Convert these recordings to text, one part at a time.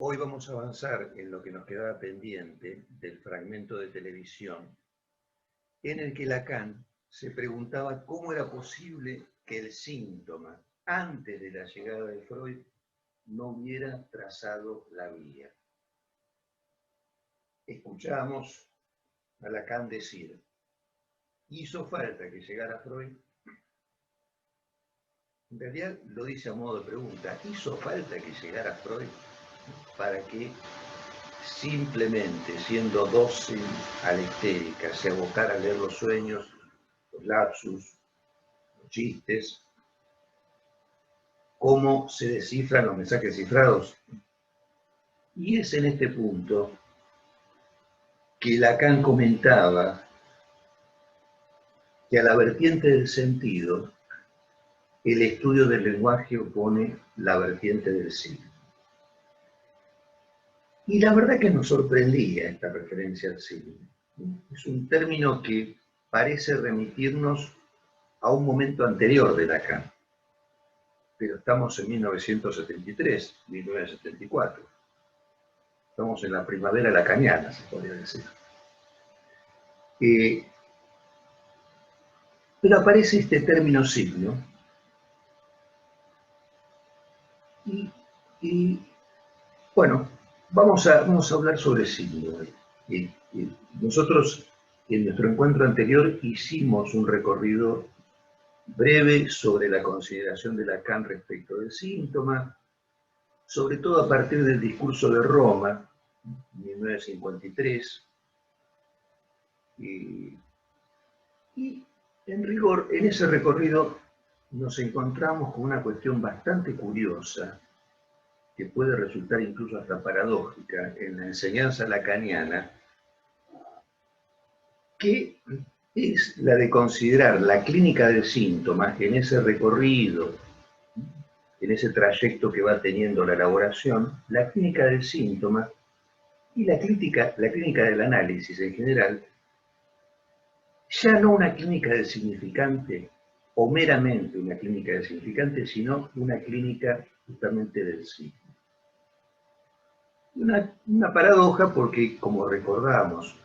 Hoy vamos a avanzar en lo que nos quedaba pendiente del fragmento de televisión en el que Lacan se preguntaba cómo era posible que el síntoma, antes de la llegada de Freud, no hubiera trazado la vía. Escuchamos a Lacan decir, hizo falta que llegara Freud. En realidad lo dice a modo de pregunta, hizo falta que llegara Freud para que simplemente siendo dócil a la histérica, se abocara a leer los sueños, los lapsus, los chistes, cómo se descifran los mensajes cifrados. Y es en este punto que Lacan comentaba que a la vertiente del sentido, el estudio del lenguaje opone la vertiente del signo. Y la verdad que nos sorprendía esta referencia al signo. Es un término que parece remitirnos a un momento anterior de Lacan, pero estamos en 1973, 1974. Estamos en la primavera lacaniana, se podría decir. Pero aparece este término signo y bueno, vamos a hablar sobre signo. Nosotros en nuestro encuentro anterior hicimos un recorrido breve sobre la consideración de Lacan respecto del síntoma, sobre todo a partir del discurso de Roma, 1953, y en rigor, en ese recorrido nos encontramos con una cuestión bastante curiosa, que puede resultar incluso hasta paradójica en la enseñanza lacaniana, que es la de considerar la clínica del síntoma en ese recorrido, en ese trayecto que va teniendo la elaboración, la clínica del síntoma y la clínica del análisis en general, ya no una clínica del significante o meramente una clínica del significante, sino una clínica justamente del signo. Una paradoja porque, como recordamos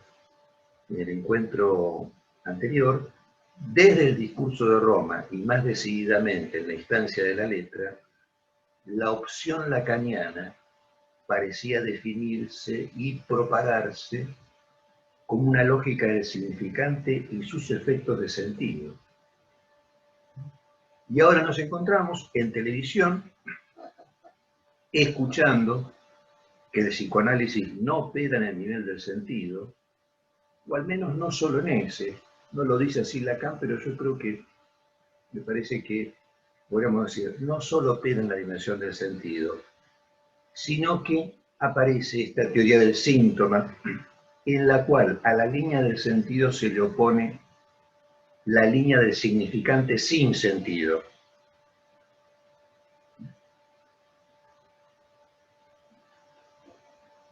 en el encuentro anterior, desde el discurso de Roma y más decididamente en la instancia de la letra, la opción lacaniana parecía definirse y propagarse como una lógica del significante y sus efectos de sentido. Y ahora nos encontramos en televisión escuchando que el psicoanálisis no opera en el nivel del sentido, o al menos no solo en ese, no lo dice así Lacan, pero yo creo que me parece que podríamos decir, no solo opera en la dimensión del sentido, sino que aparece esta teoría del síntoma, en la cual a la línea del sentido se le opone la línea del significante sin sentido.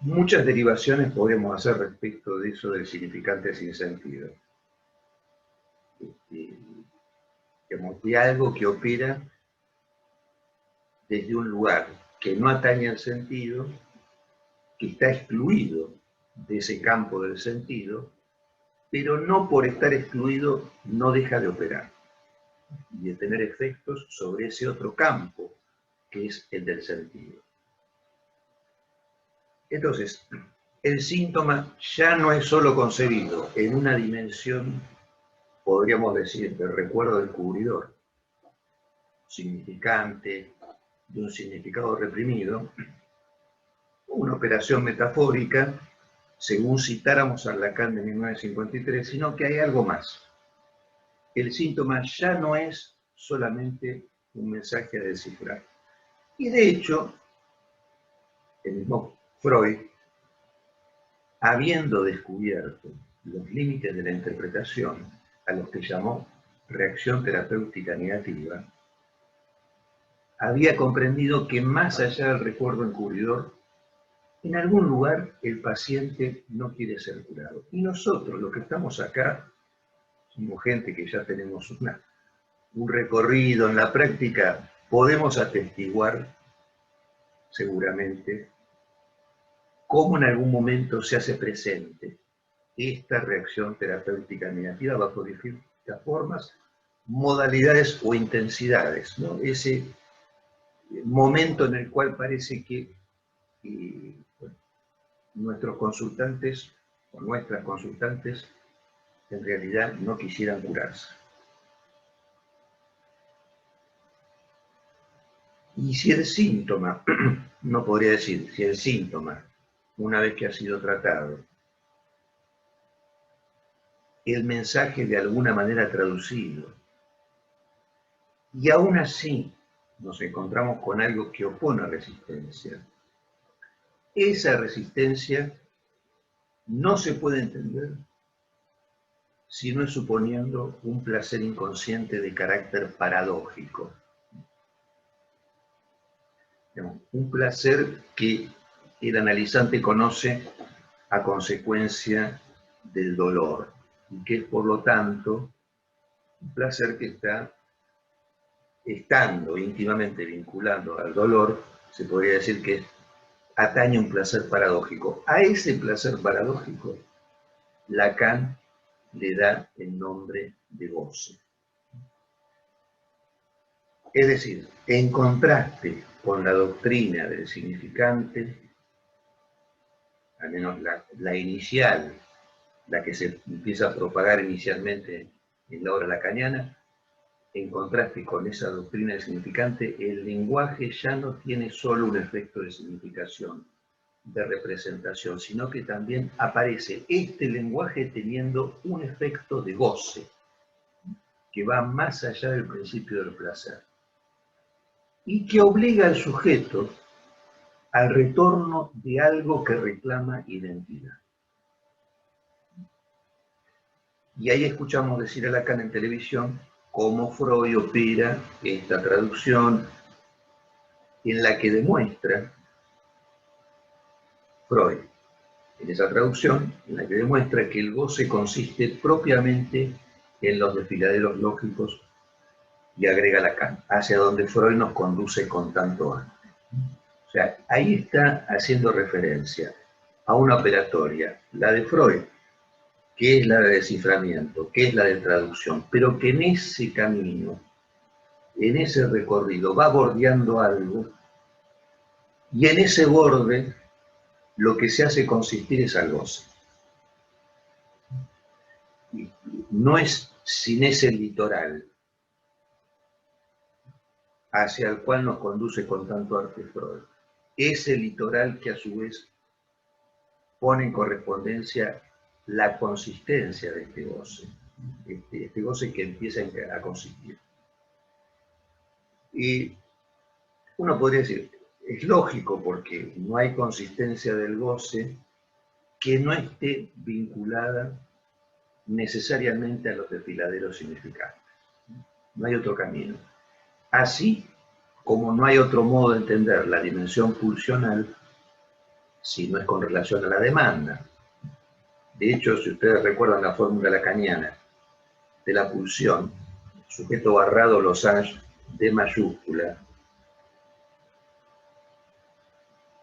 Muchas derivaciones podemos hacer respecto de eso del significante sin sentido. De algo que opera desde un lugar que no atañe al sentido, que está excluido de ese campo del sentido, pero no por estar excluido no deja de operar y de tener efectos sobre ese otro campo que es el del sentido. Entonces, el síntoma ya no es solo concebido en una dimensión, podríamos decir, del recuerdo del cubridor, significante, de un significado reprimido, una operación metafórica, según citáramos a Lacan de 1953, sino que hay algo más. El síntoma ya no es solamente un mensaje a descifrar. Y de hecho, el mismo Freud, habiendo descubierto los límites de la interpretación, a los que llamó reacción terapéutica negativa, había comprendido que más allá del recuerdo encubridor, en algún lugar el paciente no quiere ser curado. Y nosotros, los que estamos acá, somos gente que ya tenemos un recorrido en la práctica, podemos atestiguar seguramente cómo en algún momento se hace presente esta reacción terapéutica negativa bajo distintas formas, modalidades o intensidades, ¿no? Ese momento en el cual parece que bueno, nuestros consultantes o nuestras consultantes en realidad no quisieran curarse. Y si el síntoma, no podría decir, si el síntoma, una vez que ha sido tratado, el mensaje de alguna manera traducido, y aún así nos encontramos con algo que opone resistencia, esa resistencia no se puede entender si no es suponiendo un placer inconsciente de carácter paradójico. Un placer que el analizante conoce a consecuencia del dolor, y que es por lo tanto un placer que está estando íntimamente vinculado al dolor, se podría decir que atañe un placer paradójico. A ese placer paradójico, Lacan le da el nombre de goce. Es decir, en contraste con la doctrina del significante, al menos la inicial, la que se empieza a propagar inicialmente en la obra lacaniana, en contraste con esa doctrina del significante, el lenguaje ya no tiene solo un efecto de significación, de representación, sino que también aparece este lenguaje teniendo un efecto de goce, que va más allá del principio del placer, y que obliga al sujeto al retorno de algo que reclama identidad. Y ahí escuchamos decir a Lacan en televisión cómo Freud opera esta traducción en la que demuestra, Freud, en esa traducción, en la que demuestra que el goce consiste propiamente en los desfiladeros lógicos, y agrega Lacan, hacia donde Freud nos conduce con tanto ánimo. O sea, ahí está haciendo referencia a una operatoria, la de Freud, que es la de desciframiento, que es la de traducción, pero que en ese camino, en ese recorrido, va bordeando algo, y en ese borde lo que se hace consistir es al goce. No es sin ese litoral hacia el cual nos conduce con tanto arte Freud. Ese litoral que a su vez pone en correspondencia la consistencia de este goce, este goce que empieza a consistir. Y uno podría decir, es lógico porque no hay consistencia del goce que no esté vinculada necesariamente a los desfiladeros significantes. No hay otro camino. Así como no hay otro modo de entender la dimensión pulsional si no es con relación a la demanda. De hecho, si ustedes recuerdan la fórmula lacaniana de la pulsión, sujeto barrado Losange D mayúscula,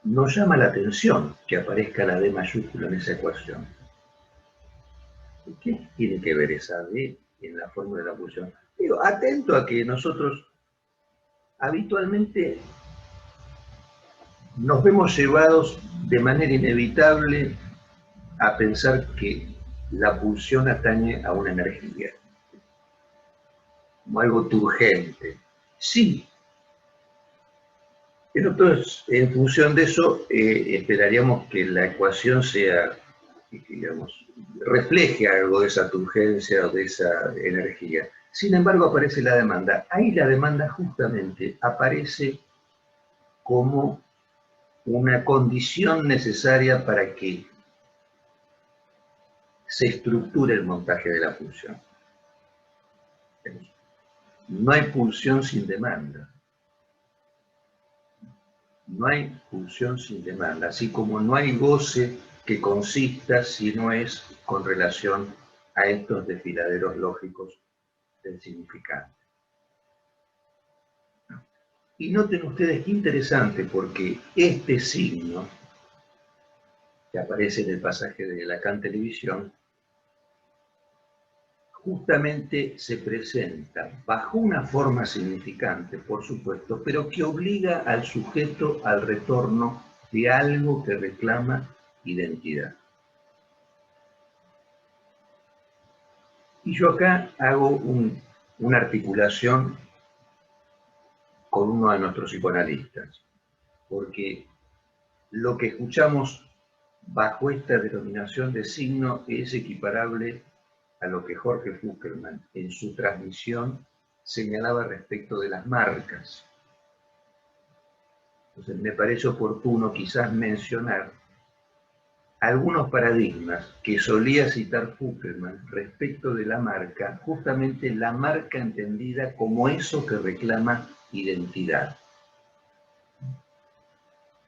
nos llama la atención que aparezca la D mayúscula en esa ecuación. ¿Qué tiene que ver esa D en la fórmula de la pulsión? Digo, atento a que nosotros habitualmente nos vemos llevados de manera inevitable a pensar que la pulsión atañe a una energía, como algo turgente. Sí, pero entonces, en función de eso, esperaríamos que la ecuación sea, digamos, refleje algo de esa turgencia o de esa energía. Sin embargo, aparece la demanda. Ahí la demanda justamente aparece como una condición necesaria para que se estructure el montaje de la pulsión. No hay pulsión sin demanda. No hay pulsión sin demanda, así como no hay goce que consista si no es con relación a estos desfiladeros lógicos del significante. Y noten ustedes qué interesante, porque este signo que aparece en el pasaje de Lacan Televisión, justamente se presenta bajo una forma significante, por supuesto, pero que obliga al sujeto al retorno de algo que reclama identidad. Y yo acá hago una articulación con uno de nuestros psicoanalistas, porque lo que escuchamos bajo esta denominación de signo es equiparable a lo que Jorge Fuckelman en su transmisión señalaba respecto de las marcas. Entonces me parece oportuno quizás mencionar algunos paradigmas que solía citar Fuckelman respecto de la marca, justamente la marca entendida como eso que reclama identidad.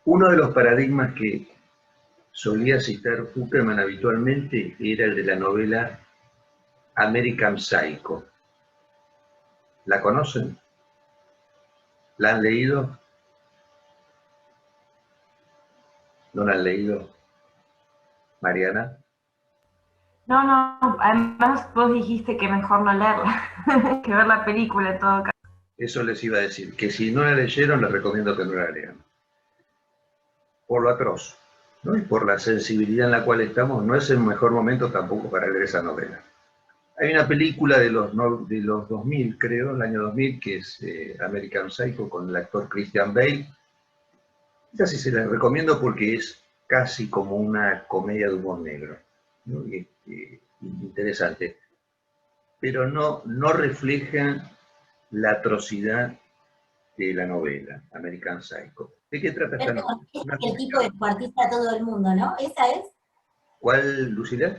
Uno de los paradigmas que solía citar Fuckelman habitualmente era el de la novela American Psycho. ¿La conocen? ¿La han leído? ¿No la han leído? ¿Mariana? No, no, además vos dijiste que mejor no leerla, que ver la película en todo caso. Eso les iba a decir, que si no la leyeron, les recomiendo que no la lean. Por lo atroz, ¿no? Y por la sensibilidad en la cual estamos, no es el mejor momento tampoco para leer esa novela. Hay una película de los 2000, creo, el año 2000, que es American Psycho, con el actor Christian Bale. Esa sí se la recomiendo porque es casi como una comedia de humor negro, ¿no? Interesante. Pero no refleja la atrocidad de la novela, American Psycho. ¿De qué trata esta Pero novela? es el tipo que descuartiza a todo el mundo, ¿no? Esa es ¿Cuál, Lucila?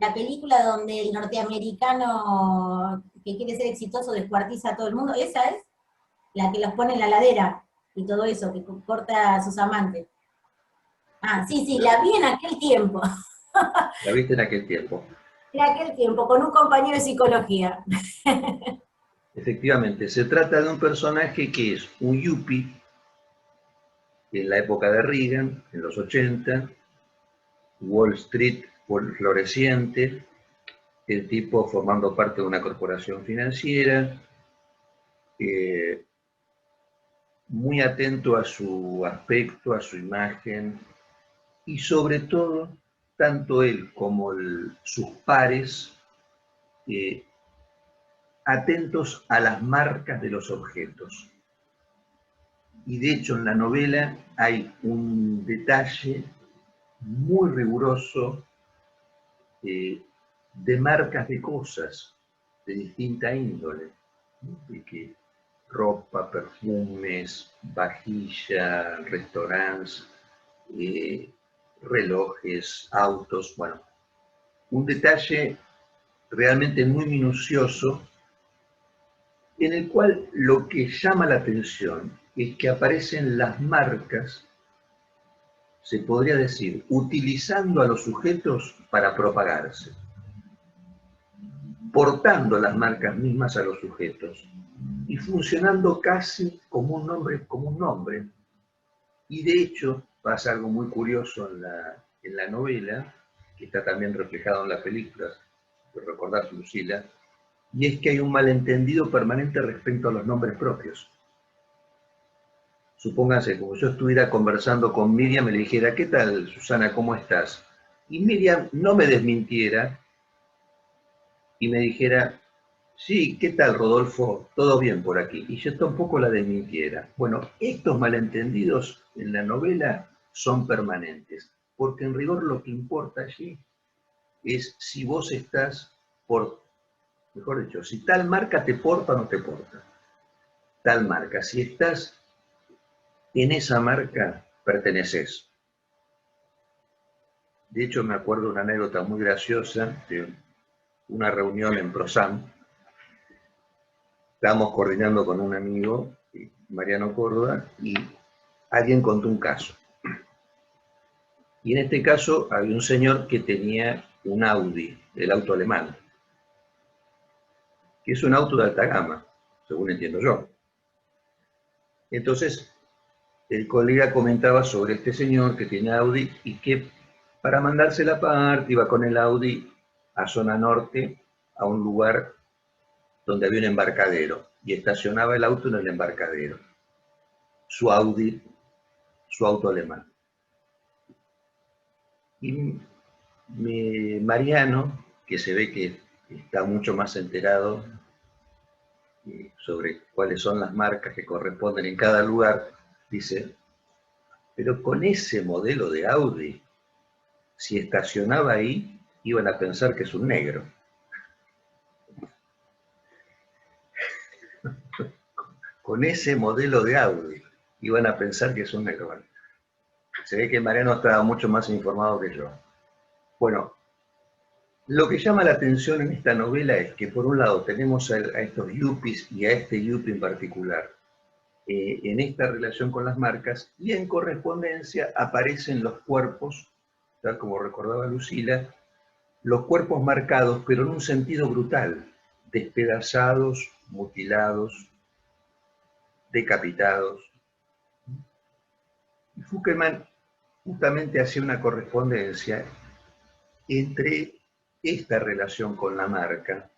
la película donde el norteamericano que quiere ser exitoso descuartiza a todo el mundo. Esa es la que los pone en la ladera y todo eso, que corta a sus amantes. Ah, sí, sí, la vi en aquel tiempo. La viste en aquel tiempo. En aquel tiempo, con un compañero de psicología. Efectivamente, se trata de un personaje que es un yuppie en la época de Reagan, en los 80, Wall Street floreciente, el tipo formando parte de una corporación financiera, muy atento a su aspecto, a su imagen, y sobre todo, tanto él como sus pares, atentos a las marcas de los objetos. Y de hecho en la novela hay un detalle muy riguroso de marcas de cosas de distinta índole, ¿no? De que ropa, perfumes, vajilla, restaurantes, relojes, autos, bueno, un detalle realmente muy minucioso en el cual lo que llama la atención es que aparecen las marcas, se podría decir, utilizando a los sujetos para propagarse, portando las marcas mismas a los sujetos y funcionando casi como un nombre. Y de hecho pasa algo muy curioso en la novela, que está también reflejado en la película, de recordar Lucila, y es que hay un malentendido permanente respecto a los nombres propios. Supóngase, como yo estuviera conversando con Miriam y le dijera, ¿qué tal, Susana, cómo estás? Y Miriam no me desmintiera y me dijera, sí, ¿qué tal, Rodolfo? ¿Todo bien por aquí? Y yo tampoco la desmintiera. Bueno, estos malentendidos en la novela son permanentes, porque en rigor lo que importa allí es si vos estás mejor dicho, si tal marca te porta o no te porta. Tal marca, si estás en esa marca, perteneces. De hecho, me acuerdo una anécdota muy graciosa de una reunión en Prosam. Estábamos coordinando con un amigo, Mariano Córdoba, y alguien contó un caso. Y en este caso había un señor que tenía un Audi, el auto alemán, que es un auto de alta gama, según entiendo yo. Entonces, el colega comentaba sobre este señor que tiene Audi y que Para mandarse la parte, iba con el Audi a zona norte, a un lugar donde había un embarcadero, y estacionaba el auto en el embarcadero. Su Audi, su auto alemán. Y Mariano, que se ve que está mucho más enterado sobre cuáles son las marcas que corresponden en cada lugar, dice, pero con ese modelo de Audi, si estacionaba ahí, iban a pensar que es un negro. Con ese modelo de Audi, iban a pensar que es un negro. Bueno, se ve que Mariano estaba mucho más informado que yo. Bueno, lo que llama la atención en esta novela es que por un lado tenemos a estos yuppies y a este yuppie en particular en esta relación con las marcas, y en correspondencia aparecen los cuerpos, tal como recordaba Lucila, los cuerpos marcados, pero en un sentido brutal, despedazados, mutilados, decapitados. Y Fukelman justamente hacía una correspondencia entre esta relación con la marca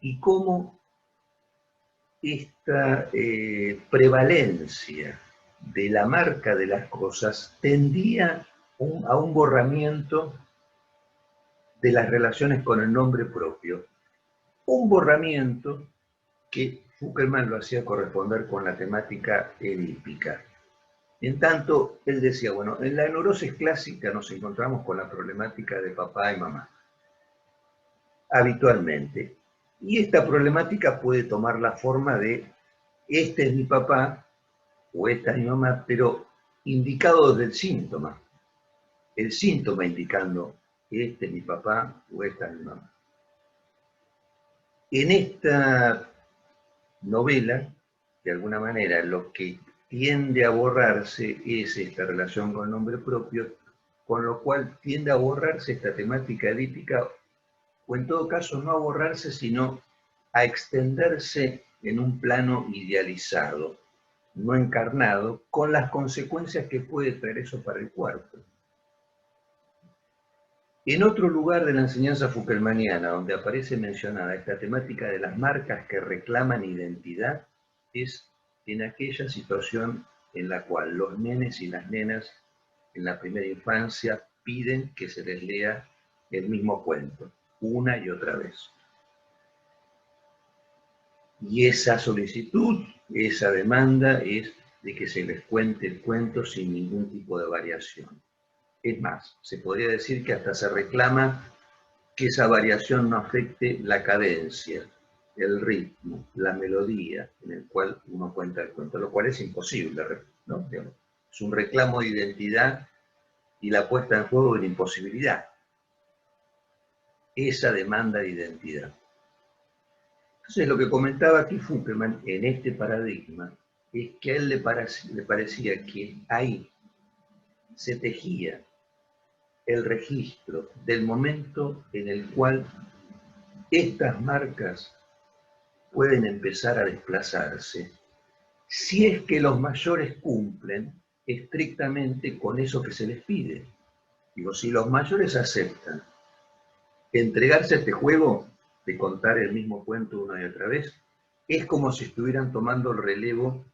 y cómo esta prevalencia de la marca de las cosas tendía a un borramiento de las relaciones con el nombre propio. Un borramiento que Fukelman lo hacía corresponder con la temática edípica. En tanto, él decía, bueno, en la neurosis clásica nos encontramos con la problemática de papá y mamá, habitualmente. Y esta problemática puede tomar la forma de, este es mi papá, o esta es mi mamá, pero indicado desde el síntoma. El síntoma indicando, este es mi papá, o esta es mi mamá. En esta novela, de alguna manera, lo que tiende a borrarse es esta relación con el nombre propio, con lo cual tiende a borrarse esta temática edípica, o en todo caso no a borrarse, sino a extenderse en un plano idealizado, no encarnado, con las consecuencias que puede traer eso para el cuerpo. En otro lugar de la enseñanza fukelmaniana, donde aparece mencionada esta temática de las marcas que reclaman identidad, es en aquella situación en la cual los nenes y las nenas en la primera infancia piden que se les lea el mismo cuento, una y otra vez. Y esa solicitud, esa demanda es de que se les cuente el cuento sin ningún tipo de variación. Es más, se podría decir que hasta se reclama que esa variación no afecte la cadencia, el ritmo, la melodía en el cual uno cuenta el cuento, lo cual es imposible, ¿no? Es un reclamo de identidad y la puesta en juego de la imposibilidad. Esa demanda de identidad. Entonces, lo que comentaba aquí Fukelman en este paradigma es que a él le parecía que ahí se tejía el registro del momento en el cual estas marcas pueden empezar a desplazarse si es que los mayores cumplen estrictamente con eso que se les pide. Digo, si los mayores aceptan entregarse a este juego de contar el mismo cuento una y otra vez, es como si estuvieran tomando el relevo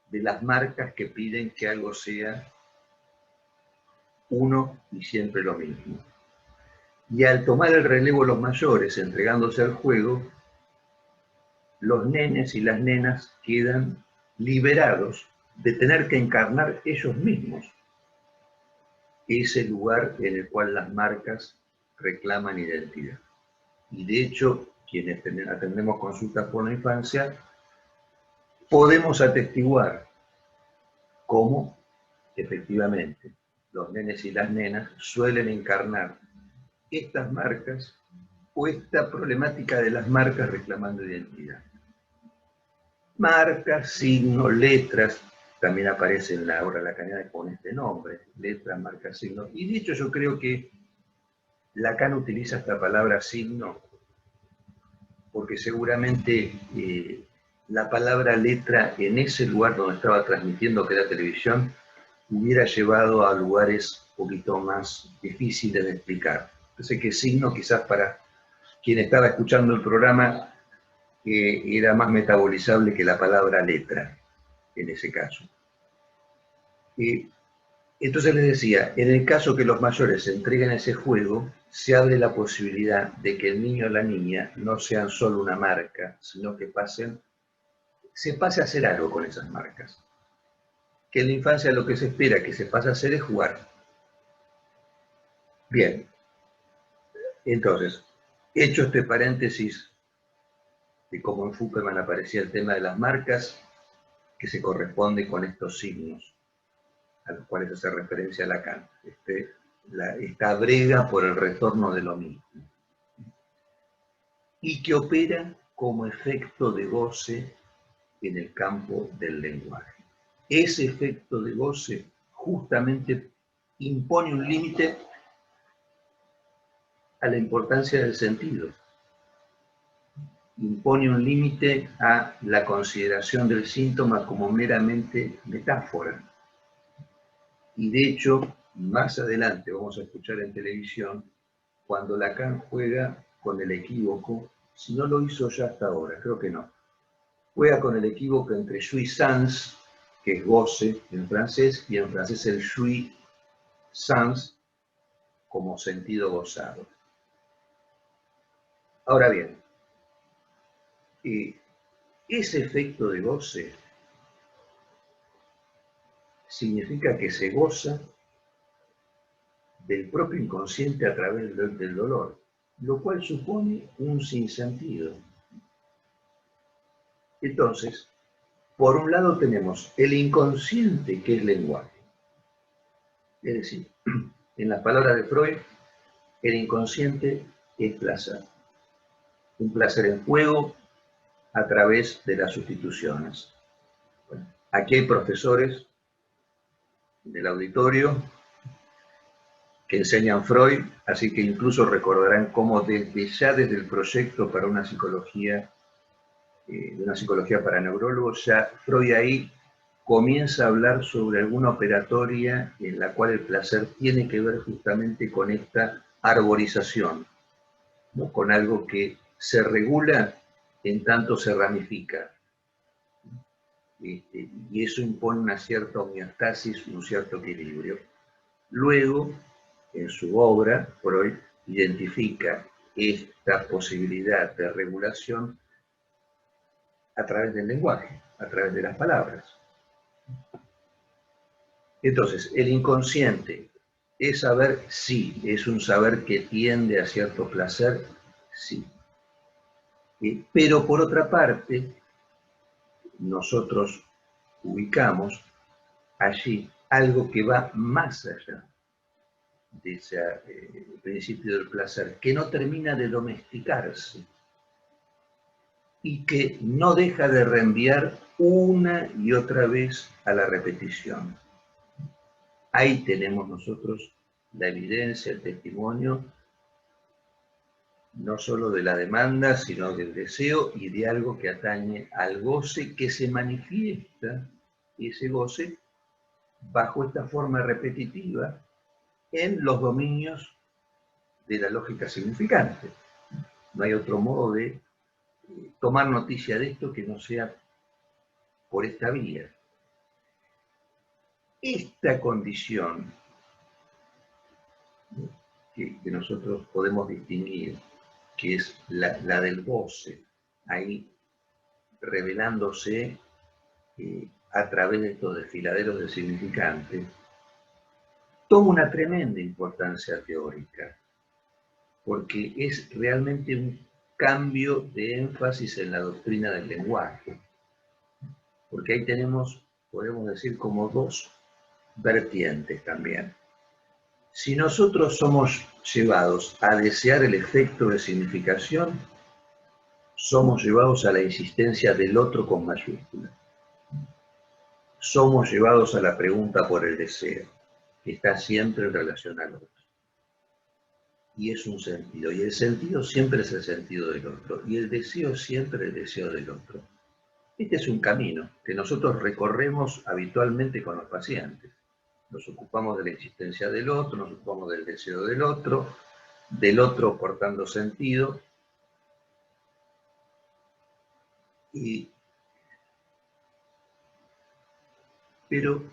de las marcas que piden que algo sea uno y siempre lo mismo. Y al tomar el relevo los mayores, entregándose al juego, los nenes y las nenas quedan liberados de tener que encarnar ellos mismos ese lugar en el cual las marcas reclaman identidad. Y de hecho, quienes atendemos consultas por la infancia, podemos atestiguar cómo, efectivamente, los nenes y las nenas suelen encarnar estas marcas o esta problemática de las marcas reclamando identidad. Marcas, signos, letras, también aparece en la obra lacaniana con este nombre, letras, marcas, signos. Y de hecho yo creo que Lacan utiliza esta palabra signo porque seguramente la palabra letra en ese lugar donde estaba transmitiendo, que era televisión, hubiera llevado a lugares un poquito más difíciles de explicar. Entonces que signo quizás para quien estaba escuchando el programa era más metabolizable que la palabra letra, en ese caso. Entonces les decía, en el caso que los mayores se entreguen a ese juego, se abre la posibilidad de que el niño o la niña no sean solo una marca, sino que se pase a hacer algo con esas marcas. Que en la infancia lo que se espera que se pase a hacer es jugar. Bien, entonces, hecho este paréntesis de cómo en Fukuyama aparecía el tema de las marcas, que se corresponde con estos signos, a los cuales hace referencia Lacan. Esta brega por el retorno de lo mismo. Y que opera como efecto de goce en el campo del lenguaje. Ese efecto de goce justamente impone un límite a la importancia del sentido. Impone un límite a la consideración del síntoma como meramente metáfora. Y de hecho, más adelante vamos a escuchar en televisión cuando Lacan juega con el equívoco, si no lo hizo ya hasta ahora, creo que no. Juega con el equívoco entre jouissance, que es goce en francés, y en francés el jouissance como sentido gozado. Ahora bien, ese efecto de goce significa que se goza del propio inconsciente a través del dolor, lo cual supone un sinsentido. Entonces, por un lado tenemos el inconsciente, que es lenguaje. Es decir, en las palabras de Freud, el inconsciente es placer. Un placer en juego a través de las sustituciones. Bueno, aquí hay profesores del auditorio que enseñan Freud, así que incluso recordarán cómo desde el proyecto para una psicología para neurólogos, ya Freud ahí comienza a hablar sobre alguna operatoria en la cual el placer tiene que ver justamente con esta arborización, ¿no? Con algo que se regula en tanto se ramifica. Y eso impone una cierta homeostasis, un cierto equilibrio. Luego, en su obra, Freud identifica esta posibilidad de regulación a través del lenguaje, a través de las palabras. Entonces, el inconsciente es saber, sí, es un saber que tiende a cierto placer, sí. Pero por otra parte, nosotros ubicamos allí algo que va más allá de ese principio del placer, que no termina de domesticarse y que no deja de reenviar una y otra vez a la repetición. Ahí tenemos nosotros la evidencia, el testimonio, no solo de la demanda, sino del deseo y de algo que atañe al goce que se manifiesta, ese goce, bajo esta forma repetitiva, en los dominios de la lógica significante. No hay otro modo de tomar noticia de esto que no sea por esta vía. Esta condición que nosotros podemos distinguir, que es la del goce, ahí revelándose a través de estos desfiladeros del significante, toma una tremenda importancia teórica, porque es realmente un cambio de énfasis en la doctrina del lenguaje, porque ahí tenemos, podemos decir, como dos vertientes también. Si nosotros somos llevados a desear el efecto de significación, somos llevados a la insistencia del otro con mayúscula. Somos llevados a la pregunta por el deseo, que está siempre en relación al otro. Y es un sentido, y el sentido siempre es el sentido del otro, y el deseo siempre el deseo del otro. Este es un camino que nosotros recorremos habitualmente con los pacientes. Nos ocupamos de la existencia del otro, nos ocupamos del deseo del otro portando sentido. Pero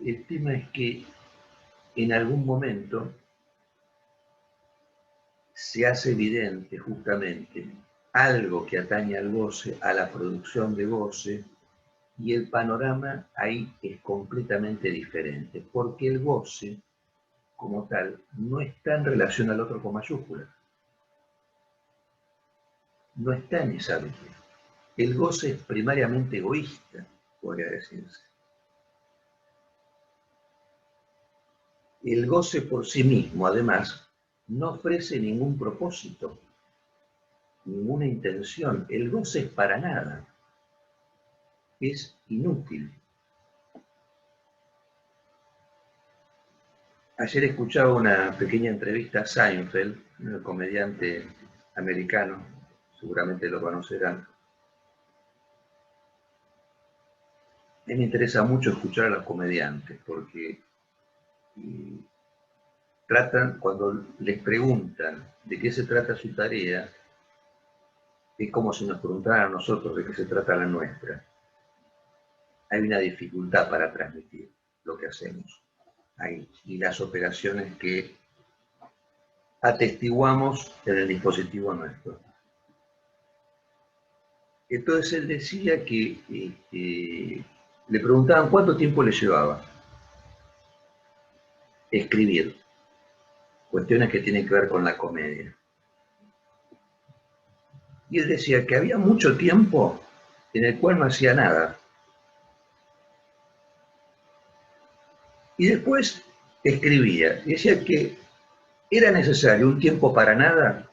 el tema es que en algún momento se hace evidente justamente algo que atañe al goce, a la producción de goce, y el panorama ahí es completamente diferente, porque el goce, como tal, no está en relación al otro con mayúsculas. No está en esa línea. El goce es primariamente egoísta, podría decirse. El goce por sí mismo, además, no ofrece ningún propósito, ninguna intención. El goce es para nada. Es inútil. Ayer escuchaba una pequeña entrevista a Seinfeld, un comediante americano, seguramente lo conocerán. A mí me interesa mucho escuchar a los comediantes porque tratan, cuando les preguntan de qué se trata su tarea, es como si nos preguntaran a nosotros de qué se trata la nuestra. Hay una dificultad para transmitir lo que hacemos ahí y las operaciones que atestiguamos en el dispositivo nuestro. Entonces él decía que le preguntaban cuánto tiempo le llevaba escribir, cuestiones que tienen que ver con la comedia. Y él decía que había mucho tiempo en el cual no hacía nada. Y después escribía. Y decía que era necesario un tiempo para nada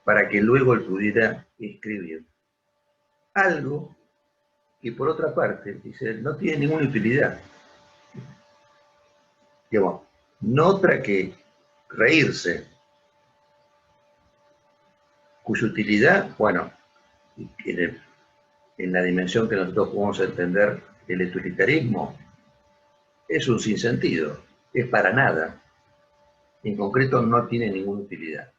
para que luego él pudiera escribir. Algo que por otra parte, dice, no tiene ninguna utilidad. Digamos, no otra que reírse, cuya utilidad, bueno, en la dimensión que nosotros podemos entender el utilitarismo, es un sinsentido, es para nada. En concreto no tiene ninguna utilidad.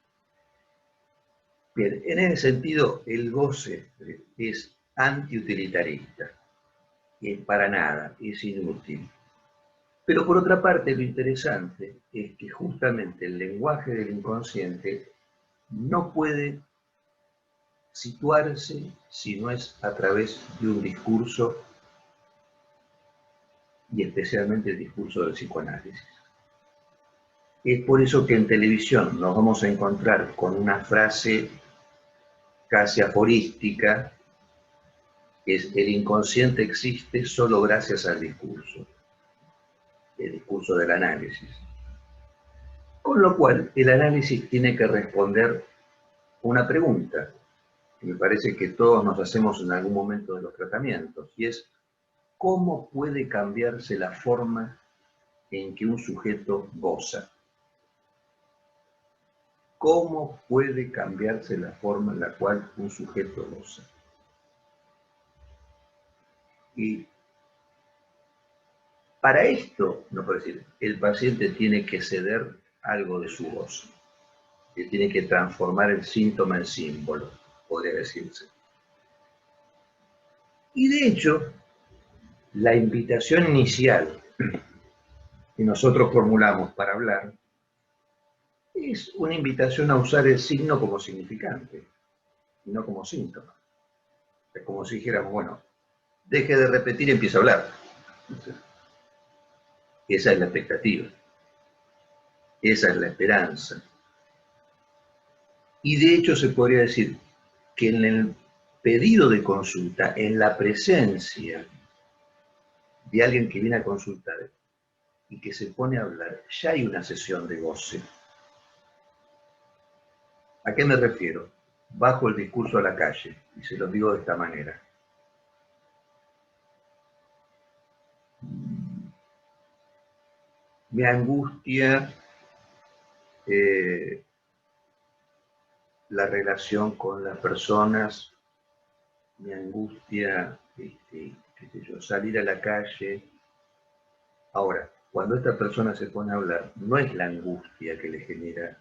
Bien, en ese sentido el goce es antiutilitarista, es para nada, es inútil. Pero por otra parte lo interesante es que justamente el lenguaje del inconsciente no puede situarse si no es a través de un discurso y especialmente el discurso del psicoanálisis. Es por eso que en televisión nos vamos a encontrar con una frase casi aforística, que es el inconsciente existe solo gracias al discurso, el discurso del análisis. Con lo cual, el análisis tiene que responder una pregunta, que me parece que todos nos hacemos en algún momento de los tratamientos, y es, ¿cómo puede cambiarse la forma en que un sujeto goza? ¿Cómo puede cambiarse la forma en la cual un sujeto goza? Y para esto, no puedo decir, el paciente tiene que ceder algo de su gozo, que tiene que transformar el síntoma en símbolo, podría decirse. Y de hecho, la invitación inicial que nosotros formulamos para hablar es una invitación a usar el signo como significante, y no como síntoma. Es como si dijéramos, bueno, deje de repetir y empiece a hablar. Esa es la expectativa. Esa es la esperanza. Y de hecho se podría decir que en el pedido de consulta, en la presencia de alguien que viene a consultar y que se pone a hablar, ya hay una sesión de goce. ¿A qué me refiero? Bajo el discurso a la calle, y se lo digo de esta manera. Me angustia la relación con las personas, me angustia, qué sé yo, salir a la calle Ahora, cuando esta persona se pone a hablar, no es la angustia que le genera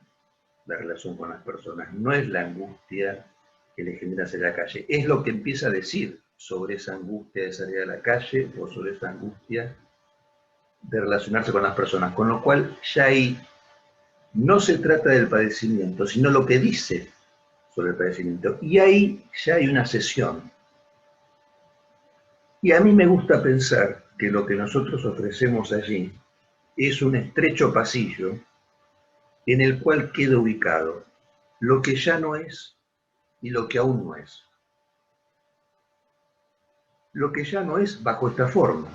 la relación con las personas, no es la angustia que le genera salir a la calle, es lo que empieza a decir sobre esa angustia de salir a la calle o sobre esa angustia de relacionarse con las personas, con lo cual ya ahí no se trata del padecimiento, sino lo que dice sobre el padecimiento, y ahí ya hay una cesión. Y a mí me gusta pensar que lo que nosotros ofrecemos allí es un estrecho pasillo en el cual queda ubicado lo que ya no es y lo que aún no es. Lo que ya no es bajo esta forma.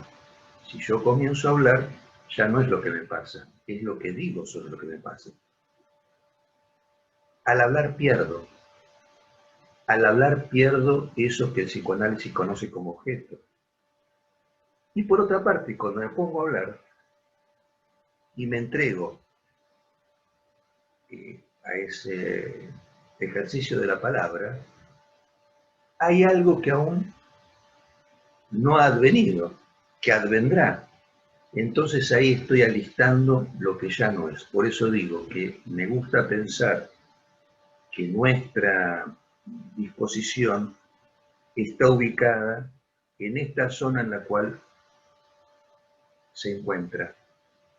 Si yo comienzo a hablar, ya no es lo que me pasa, es lo que digo sobre lo que me pasa. Al hablar pierdo. Al hablar pierdo eso que el psicoanálisis conoce como objeto. Y por otra parte, cuando me pongo a hablar y me entrego a ese ejercicio de la palabra, hay algo que aún no ha advenido, que advendrá. Entonces ahí estoy alistando lo que ya no es. Por eso digo que me gusta pensar que nuestra disposición está ubicada en esta zona en la cual se encuentra,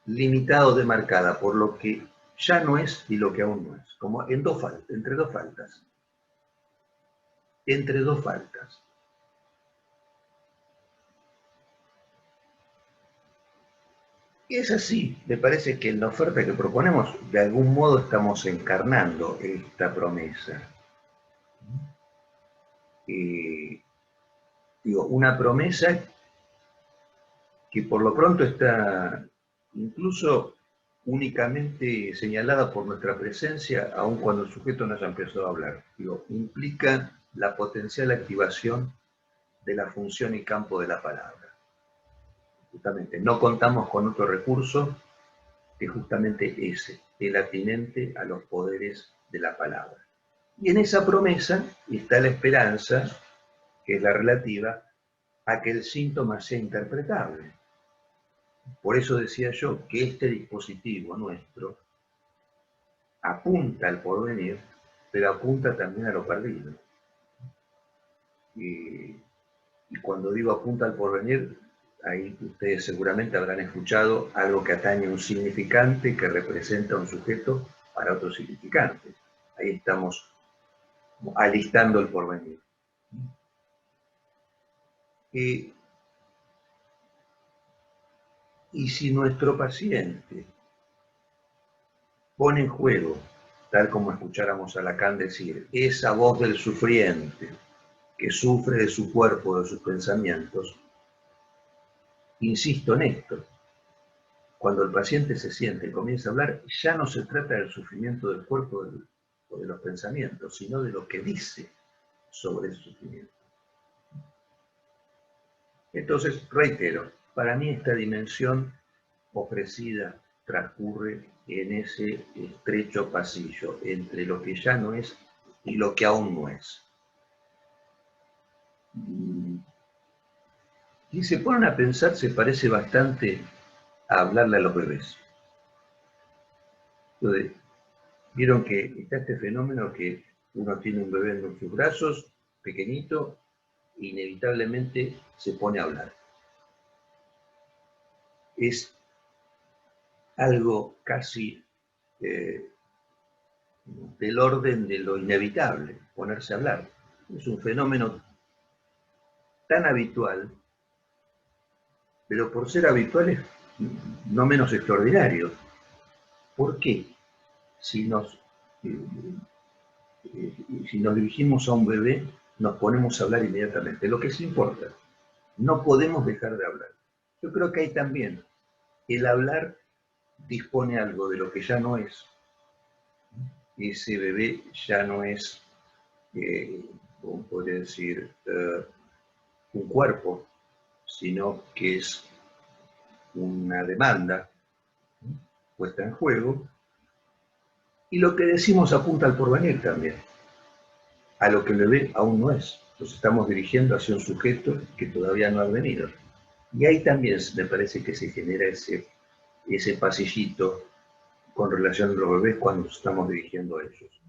limitado, demarcada por lo que ya no es y lo que aún no es, como en entre dos faltas. Entre dos faltas. Y es así, me parece que en la oferta que proponemos, de algún modo estamos encarnando esta promesa. Digo, una promesa que por lo pronto está incluso únicamente señalada por nuestra presencia, aun cuando el sujeto no haya empezado a hablar. Digo, implica la potencial activación de la función y campo de la palabra. Justamente, no contamos con otro recurso que justamente ese, el atinente a los poderes de la palabra. Y en esa promesa está la esperanza, que es la relativa, a que el síntoma sea interpretable. Por eso decía yo que este dispositivo nuestro apunta al porvenir, pero apunta también a lo perdido. Y cuando digo apunta al porvenir, ahí ustedes seguramente habrán escuchado algo que atañe a un significante que representa a un sujeto para otro significante. Ahí estamos alistando el porvenir. Y si nuestro paciente pone en juego, tal como escucháramos a Lacan decir, esa voz del sufriente que sufre de su cuerpo, de sus pensamientos, insisto en esto, cuando el paciente se siente y comienza a hablar, ya no se trata del sufrimiento del cuerpo o de los pensamientos, sino de lo que dice sobre ese sufrimiento. Entonces, reitero, para mí esta dimensión ofrecida transcurre en ese estrecho pasillo entre lo que ya no es y lo que aún no es. Y se ponen a pensar, se parece bastante a hablarle a los bebés. Entonces, vieron que está este fenómeno que uno tiene un bebé en sus brazos, pequeñito, e inevitablemente se pone a hablar. Es algo casi del orden de lo inevitable, ponerse a hablar. Es un fenómeno tan habitual, pero por ser habitual es no menos extraordinario. ¿Por qué? Si nos dirigimos a un bebé, nos ponemos a hablar inmediatamente. Lo que sí importa, no podemos dejar de hablar. Yo creo que ahí también el hablar dispone algo de lo que ya no es. Ese bebé ya no es, como podría decir, un cuerpo, sino que es una demanda puesta en juego. Y lo que decimos apunta al porvenir también, a lo que el bebé aún no es. Nos estamos dirigiendo hacia un sujeto que todavía no ha venido. Y ahí también me parece que se genera ese pasillito con relación a los bebés cuando nos estamos dirigiendo a ellos.